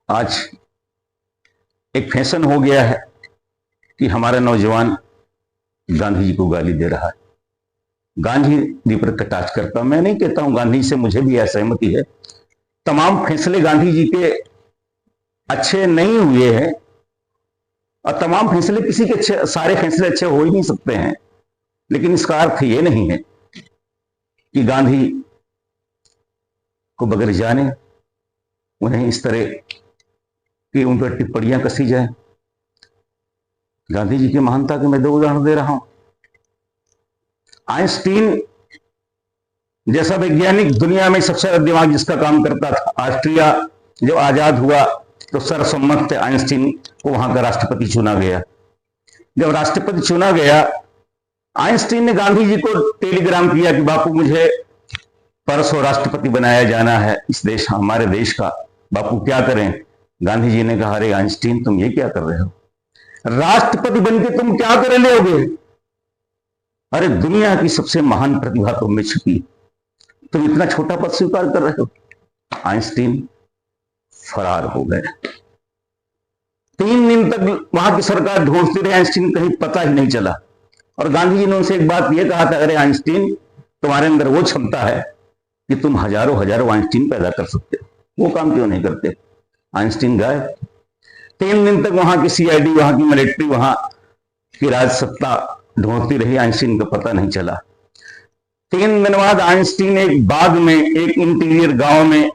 आज एक फैशन हो गया है कि हमारा नौजवान गांधी जी को गाली दे रहा है, गांधी जी पर कटाक्ष करता हूं। मैं नहीं कहता हूं गांधी से मुझे भी असहमति है, तमाम फैसले गांधी जी के अच्छे नहीं हुए हैं और तमाम फैसले किसी के अच्छे, सारे फैसले अच्छे हो ही नहीं सकते हैं, लेकिन इसका अर्थ ये नहीं है कि गांधी को बगैर जाने उन्हें इस तरह की उन पर टिप्पणियां कसी जाए। गांधी जी की महानता के मैं दो उदाहरण दे रहा हूं। आइंस्टीन जैसा वैज्ञानिक दुनिया में सबसे ज्यादा दिमाग जिसका काम करता था, ऑस्ट्रिया जब आजाद हुआ तो सर्वसम्मत से आइंस्टीन को वहां का राष्ट्रपति चुना गया। जब राष्ट्रपति चुना गया, आइंस्टीन ने गांधी जी को टेलीग्राम किया कि बापू मुझे परसों राष्ट्रपति बनाया जाना है इस देश, हमारे देश का, बापू क्या करें। गांधी जी ने कहा, अरे आइंस्टीन तुम ये क्या कर रहे हो, राष्ट्रपति बनके तुम क्या कर लोगे, अरे दुनिया की सबसे महान प्रतिभा तुम में छुपी, तुम इतना छोटा पद स्वीकार कर रहे हो। आइंस्टीन फरार हो गए। 3 दिन तक वहां की सरकार ढूंढती रही, आइंस्टीन कहीं पता ही नहीं चला। और गांधी जी ने उनसे एक बात यह कहा था, अरे आइंस्टीन तुम्हारे अंदर वो क्षमता है कि तुम हजारों हजारों आइंस्टीन पैदा कर सकते हो, वो काम क्यों नहीं करते। आइंस्टीन गए। 3 दिन तक वहां की सीआईडी, वहां की मिलिट्री, वहां की राज सत्ता ढूंढती रही, आइंस्टीन का पता नहीं चला। 3 दिन बाद आइंस्टीन एक बाग में, एक इंटीरियर गांव में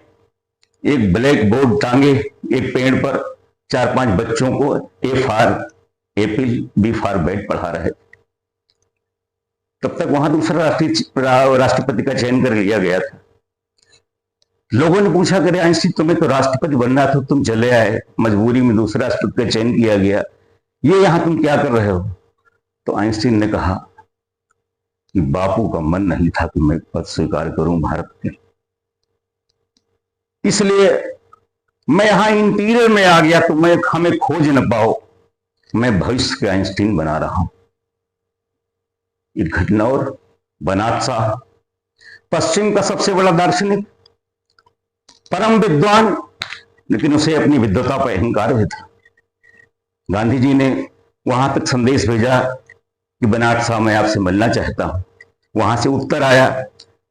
एक ब्लैक बोर्ड टांगे एक पेड़ पर 4-5 बच्चों को A for apple, B for bat पढ़ा रहे। तब तक वहां दूसरा राष्ट्रपति का चयन कर लिया गया था। लोगों ने पूछा, करे आइंस्टीन तुम्हें तो राष्ट्रपति बनना था, तुम चले आए, मजबूरी में दूसरा राष्ट्रपति का चयन किया गया, ये यहां तुम क्या कर रहे हो। तो आइंस्टीन ने कहा कि बापू का मन नहीं था कि मैं पद स्वीकार करूं भारत के, इसलिए मैं यहां इंटीरियर में आ गया तो मैं हमें खोज न पाओ, मैं भविष्य के आइंस्टीन बना रहा हूं। एक घटना और, बनारस शाह पश्चिम का सबसे बड़ा दार्शनिक, परम विद्वान, लेकिन उसे अपनी विद्वता पर अहंकार भी था। गांधी जी ने वहां तक संदेश भेजा कि बनारस शाह मैं आपसे मिलना चाहता हूं। वहां से उत्तर आया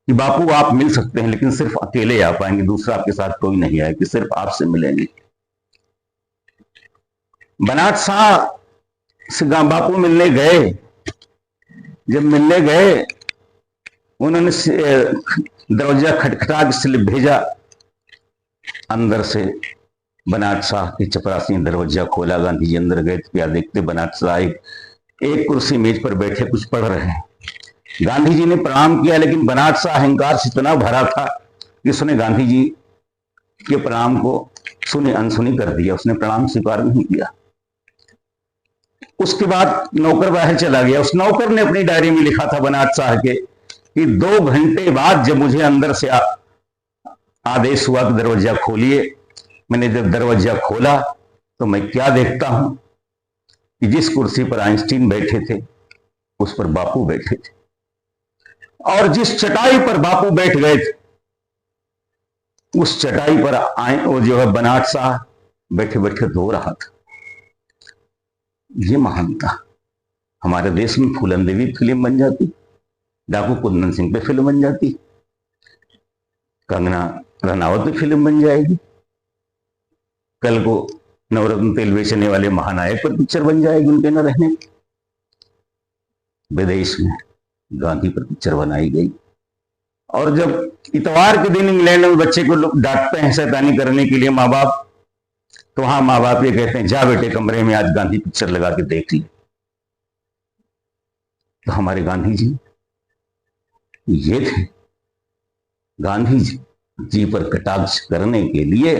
कि बापू आप मिल सकते हैं, लेकिन सिर्फ अकेले आ पाएंगे, दूसरा आपके साथ कोई नहीं आएगा, कि सिर्फ आपसे मिलेंगे। बनारस शाह से बापू मिलने गए। जब मिलने गए, उन्होंने दरवाजा खटखटा के स्लिप भेजा। अंदर से बनारस शाह की चपरासी ने दरवाजा खोला। गांधी जी अंदर गए तो क्या देखते, बनारस शाह एक कुर्सी मेज पर बैठे कुछ पढ़ रहे हैं। गांधी जी ने प्रणाम किया, लेकिन बनारस शाह अहंकार से इतना भरा था कि उसने गांधी जी के प्रणाम को सुनी अनसुनी कर दिया, उसने प्रणाम स्वीकार नहीं किया। उसके बाद नौकर बाहर चला गया। उस नौकर ने अपनी डायरी में लिखा था बनारस शाह के कि 2 घंटे बाद जब मुझे अंदर से आदेश हुआ कि दरवाजा खोलिए, मैंने जब दरवाजा खोला तो मैं क्या देखता हूं कि जिस कुर्सी पर आइंस्टीन बैठे थे उस पर बापू बैठे थे, और जिस चटाई पर बापू बैठ गए थे उस चटाई पर वो जो है बनारस शाह बैठे बैठे रो रहा था। ये महानता। हमारे देश में फूलन देवी फिल्म बन जाती, डाकू कुंदन सिंह पे फिल्म बन जाती, कंगना रनावत पे फिल्म बन जाएगी, कल को नवरत्न तेल बेचने वाले महानायक पर पिक्चर बन जाएगी उनके न रहने। विदेश में गांधी पर पिक्चर बनाई गई। और जब इतवार के दिन इंग्लैंड में बच्चे को लोग डांटते हैं शैतानी करने के लिए माँ बाप, तो वहां माँ बाप ये कहते हैं, जा बेटे कमरे में आज गांधी पिक्चर लगा के देख ली। तो हमारे गांधी जी ये थे। गांधी जी पर कटाक्ष करने के लिए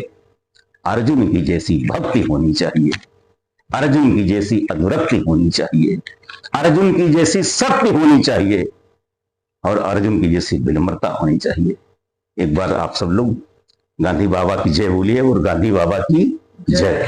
अर्जुन की जैसी भक्ति होनी चाहिए, अर्जुन की जैसी अनुरक्ति होनी चाहिए, अर्जुन की जैसी शक्ति होनी चाहिए, और अर्जुन की जैसी विनम्रता होनी चाहिए। एक बार आप सब लोग गांधी बाबा की जय बोलिए, और गांधी बाबा की जय।